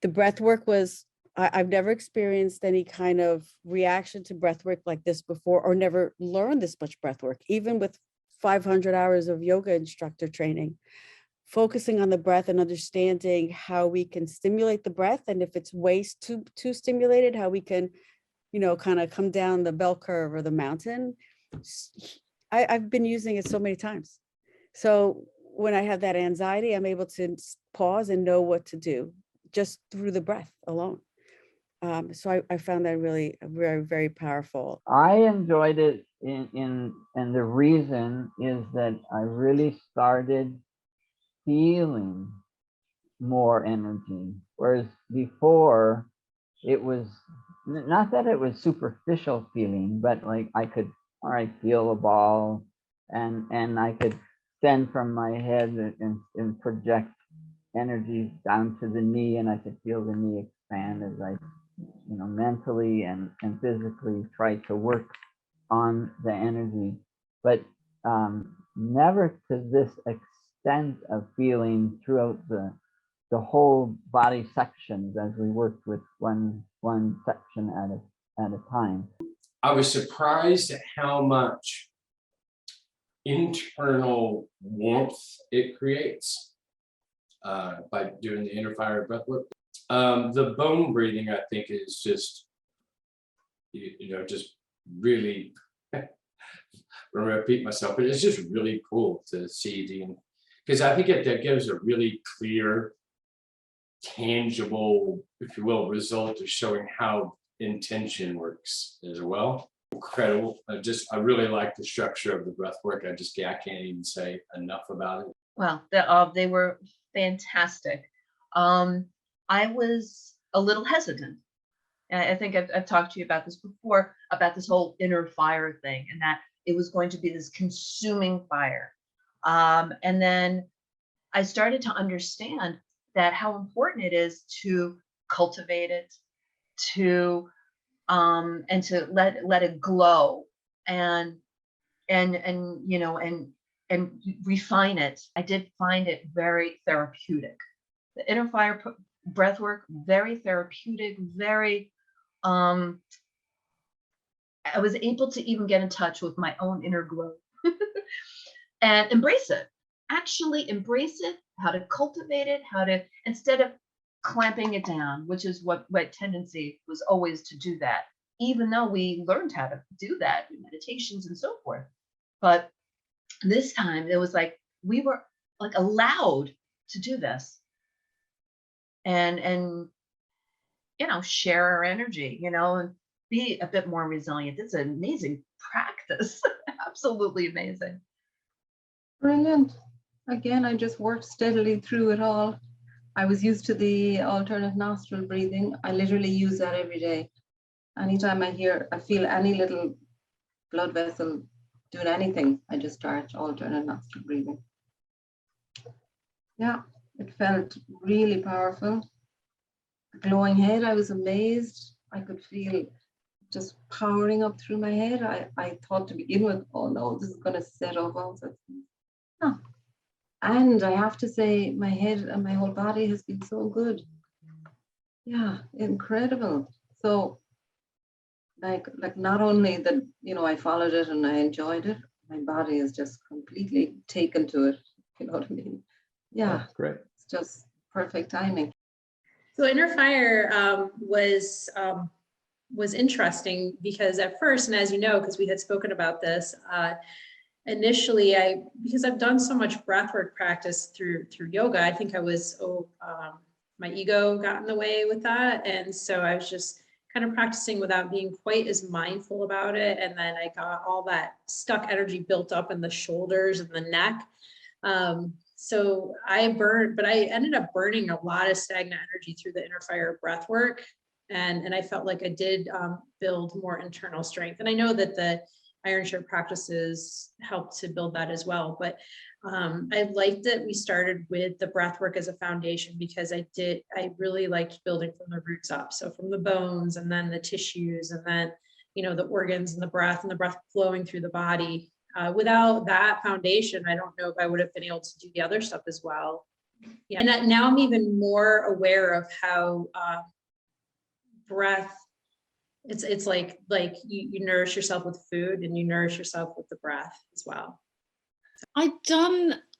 The breath work was, I've never experienced any kind of reaction to breath work like this before, or never learned this much breath work, even with 500 hours of yoga instructor training. Focusing on the breath and understanding how we can stimulate the breath, and if it's way too stimulated, how we can, kind of come down the bell curve or the mountain. I've been using it so many times. So when I have that anxiety, I'm able to pause and know what to do just through the breath alone. So I found that really very, very powerful. I enjoyed it and the reason is that I really started feeling more energy, whereas before it was not that it was superficial feeling, but like I could, all right, feel a ball, and I could send from my head and project energy down to the knee, and I could feel the knee expand as I, mentally and physically try to work on the energy, but never to this extent of feeling throughout the whole body sections as we worked with one section at a time. I was surprised at how much internal warmth it creates by doing the Inner Fire Breathwork. The bone breathing, I think, is just, just really, I'm going to repeat myself, but it's just really cool to see because I think that gives a really clear, tangible, if you will, result of showing how intention works as well. Incredible. I really like the structure of the breath work. I can't even say enough about it. Well, they were fantastic. I was a little hesitant. I think I've talked to you about this before, about this whole inner fire thing, and that it was going to be this consuming fire. And then I started to understand that how important it is to cultivate it, and to let it glow and refine it. I did find it very therapeutic. The Inner Fire breathwork, very therapeutic, very I was able to even get in touch with my own inner glow and embrace it. Actually embrace it, how to cultivate it, how to, instead of clamping it down, which is what tendency was always to do that, even though we learned how to do that in meditations and so forth. But this time it was like we were like allowed to do this and share our energy, and be a bit more resilient. It's an amazing practice. Absolutely amazing. Brilliant. Again, I just worked steadily through it all. I was used to the alternate nostril breathing. I literally use that every day. Anytime I feel any little blood vessel doing anything, I just start alternate nostril breathing. Yeah, it felt really powerful. Glowing head, I was amazed. I could feel just powering up through my head. I thought to begin with, oh no, this is going to set off all sorts of things. No. And I have to say, my head and my whole body has been so good. Yeah, incredible. So, like not only that, I followed it and I enjoyed it, my body is just completely taken to it. You know what I mean? Yeah, that's great. It's just perfect timing. So Inner Fire was interesting because at first, and as you know, because we had spoken about this, initially, because I've done so much breathwork practice through yoga, I think I was, my ego got in the way with that. And so I was just kind of practicing without being quite as mindful about it. And then I got all that stuck energy built up in the shoulders and the neck. So I ended up burning a lot of stagnant energy through the Inner Fire breathwork. And I felt like I did build more internal strength. And I know that the Iron Shirt practices helped to build that as well. But I liked that we started with the breath work as a foundation because I really liked building from the roots up. So from the bones and then the tissues and then, the organs and the breath flowing through the body. Without that foundation, I don't know if I would have been able to do the other stuff as well. Yeah, and now I'm even more aware of how breath, it's like you nourish yourself with food and you nourish yourself with the breath as well. I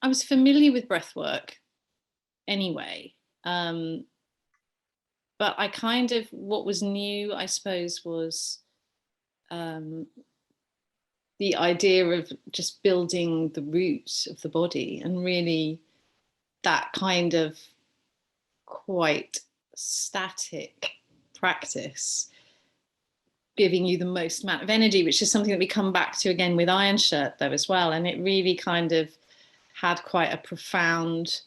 was familiar with breath work anyway. But I kind of, what was new, I suppose, was the idea of just building the roots of the body, and really that kind of quite static practice giving you the most amount of energy, which is something that we come back to again with Iron Shirt though as well. And it really kind of had quite a profound,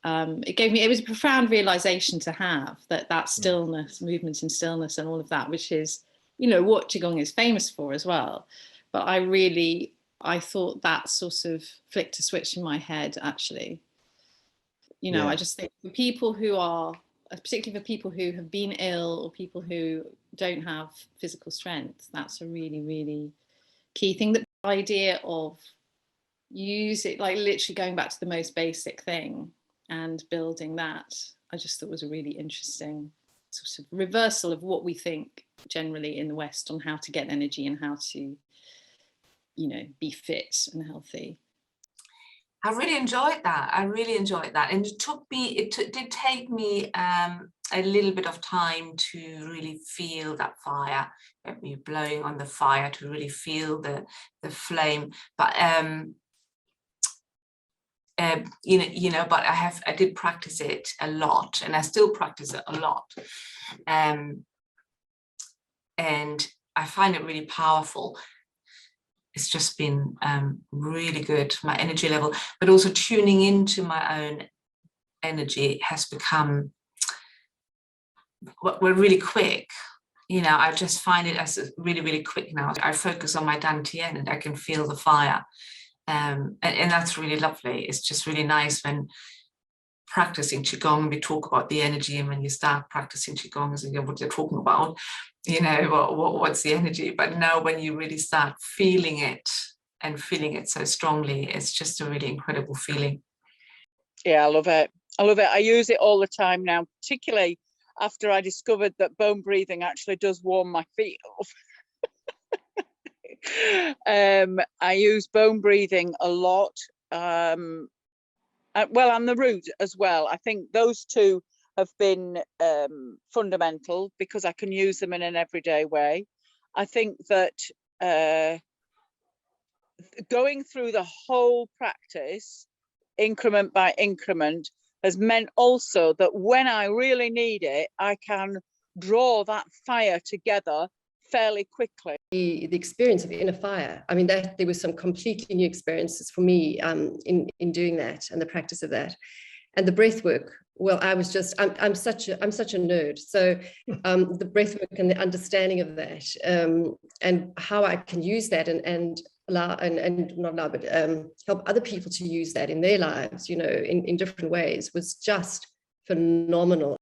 it was a profound realization to have, that stillness, movement in stillness and all of that, which is, you know, what Qigong is famous for as well. But I thought that sort of flicked a switch in my head, actually. You know, I just think for people who are, particularly for people who have been ill or people who don't have physical strength, that's a really, really key thing. The idea of like literally going back to the most basic thing and building that, I just thought was a really interesting sort of reversal of what we think generally in the West on how to get energy and how to, you know, be fit and healthy. I really enjoyed that. I really enjoyed that. And it did take me a little bit of time to really feel that fire, me blowing on the fire, to really feel the flame. But but I did practice it a lot, and I still practice it a lot. And I find it really powerful. It's just been really good, my energy level, but also tuning into my own energy has become really quick. You know, I just find it as really, really quick now. I focus on my dantian and I can feel the fire. And that's really lovely. It's just really nice when practicing Qigong, we talk about the energy, and when you start practicing Qigong, so you know what you're talking about, you know, what's the energy. But now when you really start feeling it and feeling it so strongly, it's just a really incredible feeling. Yeah, I love it. I love it. I use it all the time now, particularly after I discovered that bone breathing actually does warm my feet off. I use bone breathing a lot. Well, and the root as well. I think those two have been fundamental because I can use them in an everyday way. I think that going through the whole practice, increment by increment, has meant also that when I really need it, I can draw that fire together fairly quickly. The experience of Inner Fire, I mean, there was some completely new experiences for me in doing that and the practice of that. And the breath work, well, I'm such a nerd. So the breath work and the understanding of that and how I can use that and help other people to use that in their lives, you know, in different ways, was just phenomenal.